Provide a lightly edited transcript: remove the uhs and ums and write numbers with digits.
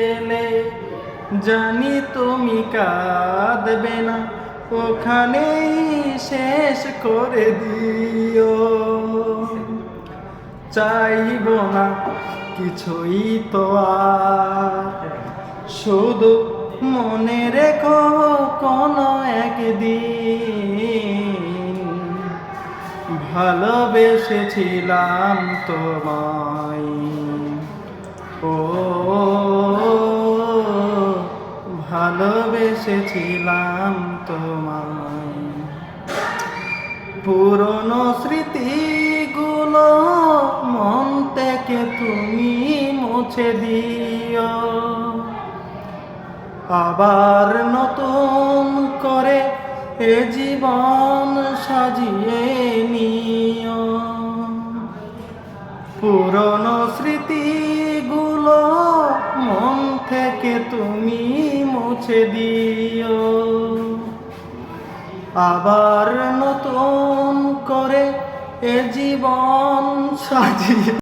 গেলে জানি তুমি কাঁদবে না, ওখানেই শেষ করে দিও। চাইব না কিছুই তো আর, শুধু মনে রেখো কোনো একদিন ভালোবেসেছিলাম তোমায়। ও ভালোবেসেছিলাম তোমায়। পুরনো স্মৃতিগুলো মন থেকে তুমি মুছে দিও, আবার নতুন করে এ জীবন সাজিয়ে নিও। পুরনো স্মৃতিগুলো মন থেকে তুমি মুছে দিও, আবার নতুন করে এ জীবন সাজিয়ে